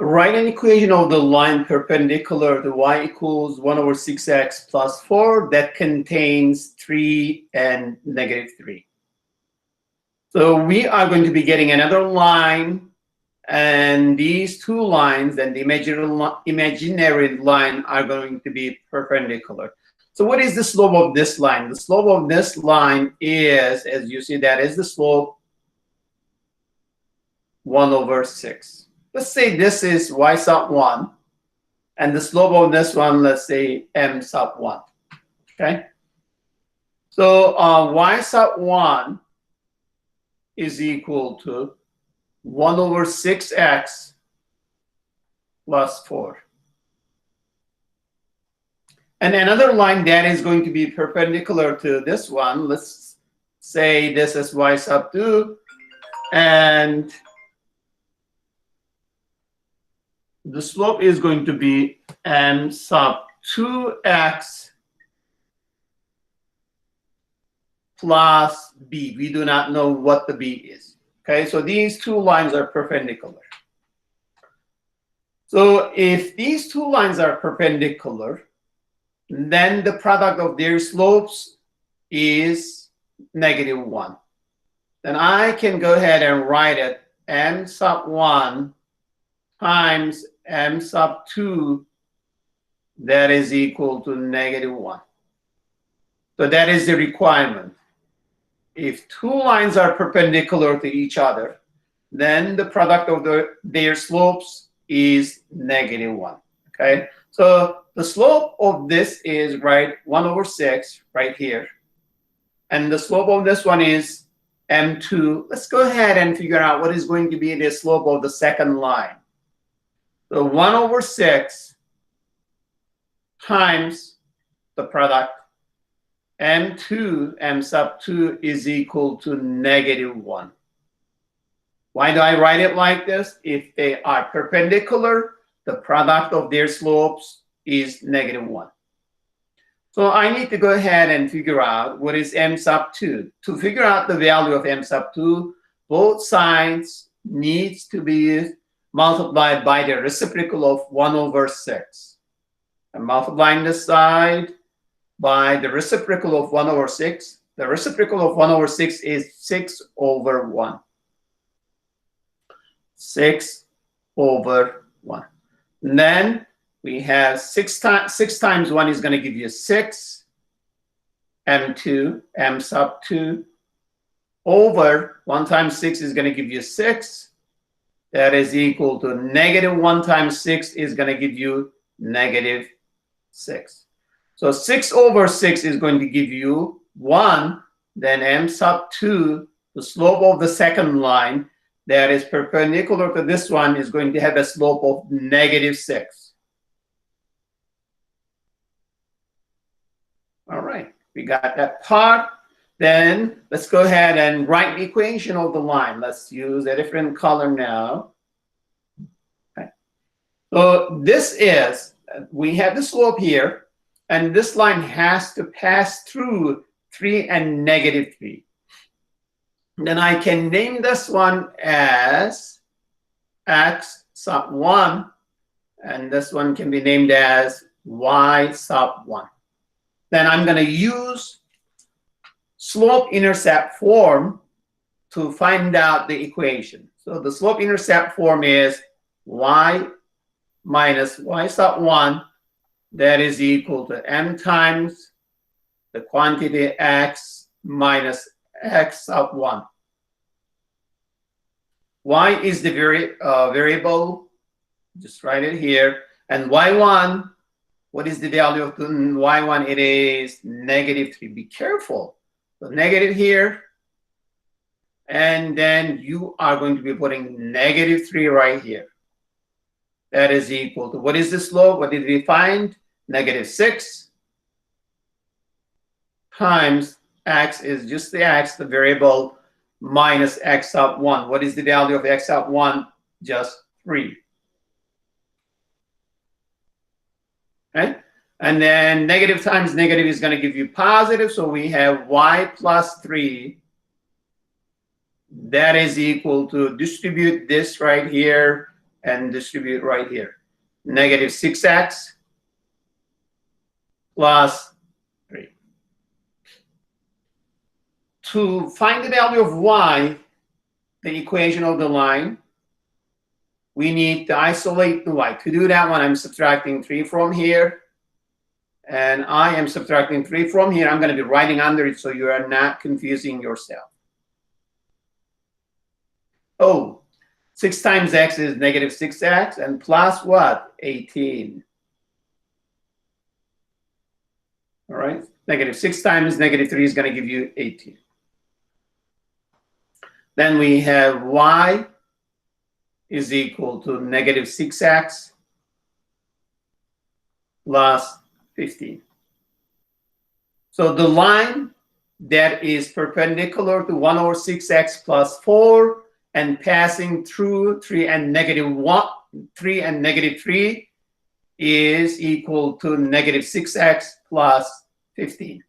write an equation of the line perpendicular to y equals 1 over 6x plus 4 that contains 3 and negative 3. So we are going to be getting another line, and these two lines and the imaginary line are going to be perpendicular. So what is the slope of this line? The slope of this line is, as you see, that is the slope 1 over 6. Let's say this is y sub 1, and the slope of this one, let's say m sub 1. Okay? So y sub 1 is equal to 1 over 6x plus 4. And another line that is going to be perpendicular to this one, let's say this is y sub 2, and the slope is going to be m sub 2x plus b. We do not know what the b is. Okay, so these two lines are perpendicular. So if these two lines are perpendicular, then the product of their slopes is negative 1. Then I can go ahead and write it m sub 1 times m sub 2, that is equal to negative 1. So that is the requirement. If two lines are perpendicular to each other, then the product of their slopes is negative 1. Okay, so the slope of this is 1 over 6 right here. And the slope of this one is m2. Let's go ahead and figure out what is going to be the slope of the second line. So 1 over 6 times the product m2, m sub 2 is equal to negative 1. Why do I write it like this? If they are perpendicular, the product of their slopes is negative 1. So I need to go ahead and figure out what is m sub 2. To figure out the value of m sub 2, both sides needs to be multiplied by the reciprocal of 1 over 6. I'm multiplying this side by the reciprocal of 1 over 6. The reciprocal of 1 over 6 is 6 over 1. 6 over 1. And then we have 6 times 1 is going to give you 6, m2, m sub 2, over 1 times 6 is going to give you 6. That is equal to negative 1 times 6 is going to give you negative 6. So 6 over 6 is going to give you 1. Then m sub 2, the slope of the second line that is perpendicular to this one, is going to have a slope of negative 6. All right, we got that part. Then let's go ahead and write the equation of the line. Let's use a different color now. Okay. So this is, we have the slope here, and this line has to pass through 3 and negative 3. Then I can name this one as x sub 1, and this one can be named as y sub 1. Then I'm going to use slope-intercept form to find out the equation. So the slope-intercept form is y minus y sub 1, that is equal to m times the quantity x minus x sub 1. Y is the variable, just write it here. And y1, what is the value of y1? It is negative 3. Be careful. So negative here, and then you are going to be putting negative 3 right here. That is equal to, what is the slope? What did we find? Negative 6 times x is just the x, the variable, minus x sub 1. What is the value of x sub 1? Just 3. Okay? And then negative times negative is going to give you positive. So we have y plus 3. That is equal to, distribute this right here. and distribute right here. Negative 6x plus 3. To find the value of y, the equation of the line, we need to isolate the y. To do that one, I'm subtracting 3 from here. And I am subtracting 3 from here. I'm going to be writing under it so you are not confusing yourself. Oh, 6 times x is negative 6x and plus what? 18. All right. Negative 6 times negative 3 is going to give you 18. Then we have y is equal to negative 6x plus 15. So the line that is perpendicular to 1 over 6x plus 4 and passing through 3 and negative 3 is equal to negative 6x plus 15.